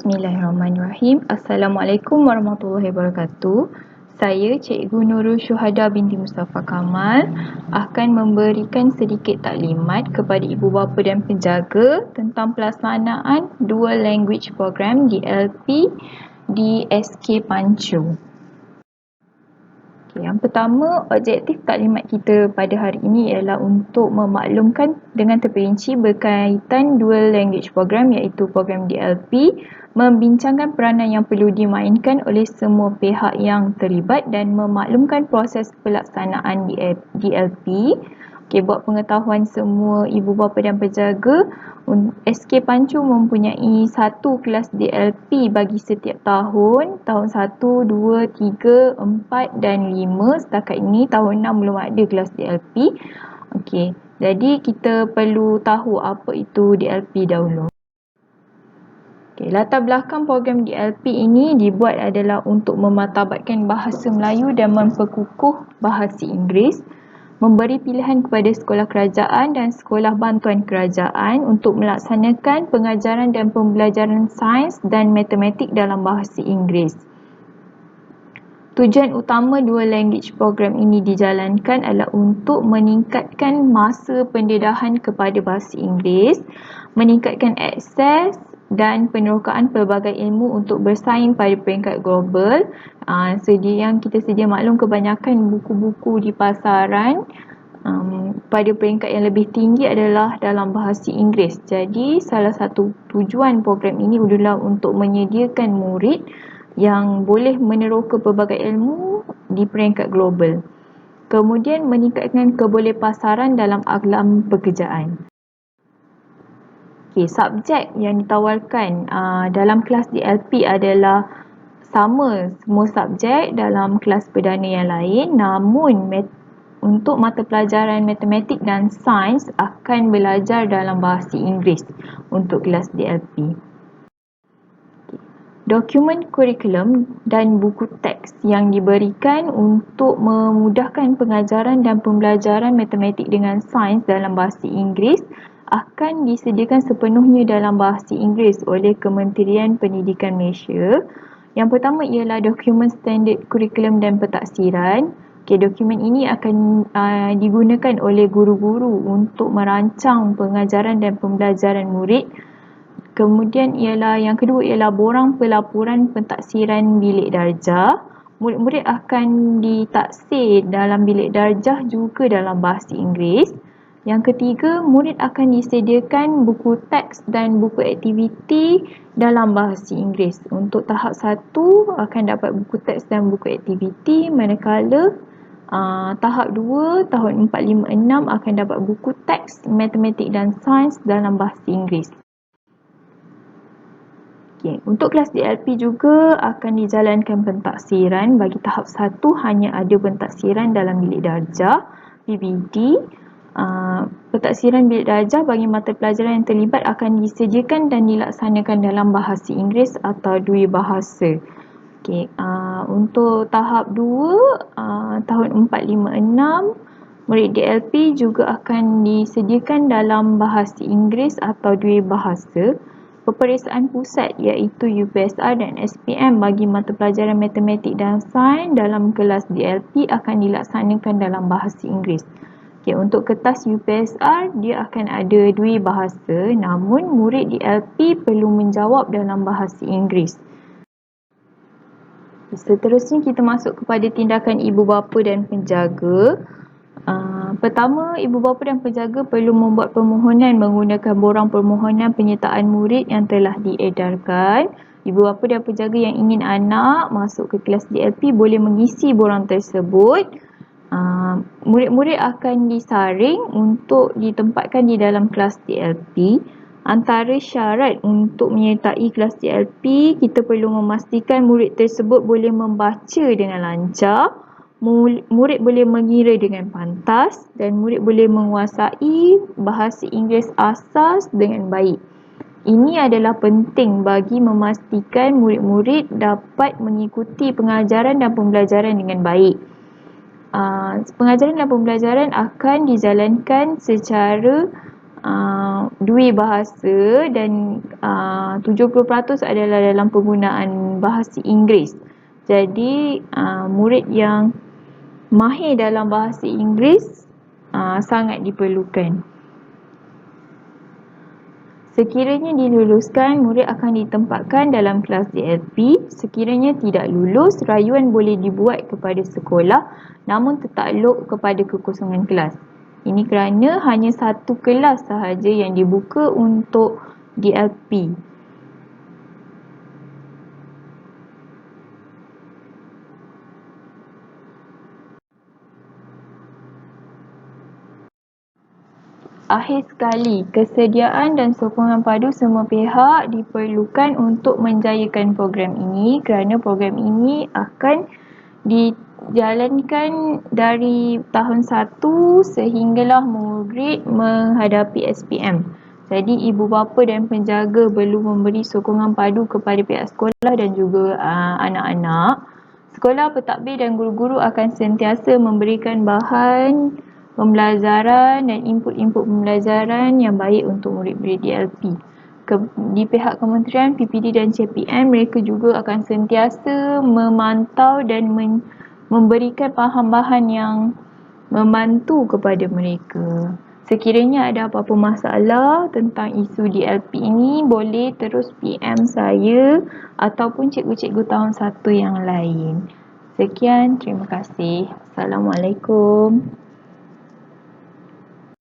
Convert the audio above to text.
Bismillahirrahmanirrahim. Assalamualaikum warahmatullahi wabarakatuh. Saya Cikgu Nurul Syuhada binti Mustafa Kamal akan memberikan sedikit taklimat kepada ibu bapa dan penjaga tentang pelaksanaan Dual Language Program DLP di SK Pancu. Yang pertama, objektif taklimat kita pada hari ini ialah untuk memaklumkan dengan terperinci berkaitan Dual Language Program iaitu program DLP, membincangkan peranan yang perlu dimainkan oleh semua pihak yang terlibat dan memaklumkan proses pelaksanaan DLP. Buat pengetahuan semua ibu bapa dan penjaga, SK Pancu mempunyai satu kelas DLP bagi setiap tahun 1, 2, 3, 4 dan 5. Setakat ini tahun 6 belum ada kelas DLP. Jadi kita perlu tahu apa itu DLP dahulu. Latar belakang program DLP ini dibuat adalah untuk memartabatkan bahasa Melayu dan memperkukuh bahasa Inggeris, memberi pilihan kepada sekolah kerajaan dan sekolah bantuan kerajaan untuk melaksanakan pengajaran dan pembelajaran sains dan matematik dalam bahasa Inggeris. Tujuan utama Dual Language Program ini dijalankan adalah untuk meningkatkan masa pendedahan kepada bahasa Inggeris, meningkatkan akses dan penerokaan pelbagai ilmu untuk bersaing pada peringkat global. Yang kita sedia maklum, kebanyakan buku-buku di pasaran pada peringkat yang lebih tinggi adalah dalam bahasa Inggeris. Jadi salah satu tujuan program ini adalah untuk menyediakan murid yang boleh meneroka pelbagai ilmu di peringkat global. Kemudian meningkatkan kebolehpasaran dalam alam pekerjaan. Subjek yang ditawarkan dalam kelas DLP adalah sama semua subjek dalam kelas perdana yang lain, namun untuk mata pelajaran matematik dan sains akan belajar dalam bahasa Inggeris untuk kelas DLP. Dokumen kurikulum dan buku teks yang diberikan untuk memudahkan pengajaran dan pembelajaran matematik dengan sains dalam bahasa Inggeris akan disediakan sepenuhnya dalam bahasa Inggeris oleh Kementerian Pendidikan Malaysia. Yang pertama ialah dokumen standard kurikulum dan pentaksiran. Dokumen ini akan digunakan oleh guru-guru untuk merancang pengajaran dan pembelajaran murid. Kemudian yang kedua ialah borang pelaporan pentaksiran bilik darjah. Murid-murid akan ditaksir dalam bilik darjah juga dalam bahasa Inggeris. Yang ketiga, murid akan disediakan buku teks dan buku aktiviti dalam bahasa Inggeris. Untuk tahap 1 akan dapat buku teks dan buku aktiviti, manakala tahap 2, tahun 4, 5, 6 akan dapat buku teks, matematik dan sains dalam bahasa Inggeris. Untuk kelas DLP juga akan dijalankan pentaksiran. Bagi tahap 1 hanya ada pentaksiran dalam bilik darjah, PBD. Pentaksiran bilik darjah bagi mata pelajaran yang terlibat akan disediakan dan dilaksanakan dalam bahasa Inggeris atau dua bahasa. Untuk tahap 2, tahun 4, 5, 6, murid DLP juga akan disediakan dalam bahasa Inggeris atau dua bahasa. Peperiksaan pusat iaitu UPSR dan SPM bagi mata pelajaran matematik dan sains dalam kelas DLP akan dilaksanakan dalam bahasa Inggeris. Untuk kertas UPSR, dia akan ada dua bahasa, namun murid DLP perlu menjawab dalam bahasa Inggeris. Seterusnya kita masuk kepada tindakan ibu bapa dan penjaga. Pertama, ibu bapa dan penjaga perlu membuat permohonan menggunakan borang permohonan penyertaan murid yang telah diedarkan. Ibu bapa dan penjaga yang ingin anak masuk ke kelas DLP boleh mengisi borang tersebut. Murid-murid akan disaring untuk ditempatkan di dalam kelas DLP. Antara syarat untuk menyertai kelas DLP, kita perlu memastikan murid tersebut boleh membaca dengan lancar, murid boleh mengira dengan pantas dan murid boleh menguasai bahasa Inggeris asas dengan baik. Ini adalah penting bagi memastikan murid-murid dapat mengikuti pengajaran dan pembelajaran dengan baik. Pengajaran dan pembelajaran akan dijalankan secara dua bahasa dan 70% adalah dalam penggunaan bahasa Inggeris. Jadi murid yang mahir dalam bahasa Inggeris sangat diperlukan. Sekiranya diluluskan, murid akan ditempatkan dalam kelas DLP. Sekiranya tidak lulus, rayuan boleh dibuat kepada sekolah namun tertakluk kepada kekosongan kelas. Ini kerana hanya satu kelas sahaja yang dibuka untuk DLP. Akhir sekali, kesediaan dan sokongan padu semua pihak diperlukan untuk menjayakan program ini kerana program ini akan dijalankan dari tahun 1 sehinggalah murid menghadapi SPM. Jadi ibu bapa dan penjaga perlu memberi sokongan padu kepada pihak sekolah dan juga anak-anak. Sekolah, pentadbir dan guru-guru akan sentiasa memberikan bahan pembelajaran dan input-input pembelajaran yang baik untuk murid-murid DLP. Di pihak kementerian, PPD dan CPM, mereka juga akan sentiasa memantau dan memberikan bahan-bahan yang membantu kepada mereka. Sekiranya ada apa-apa masalah tentang isu DLP ini, boleh terus PM saya ataupun cikgu-cikgu tahun 1 yang lain. Sekian, terima kasih. Assalamualaikum.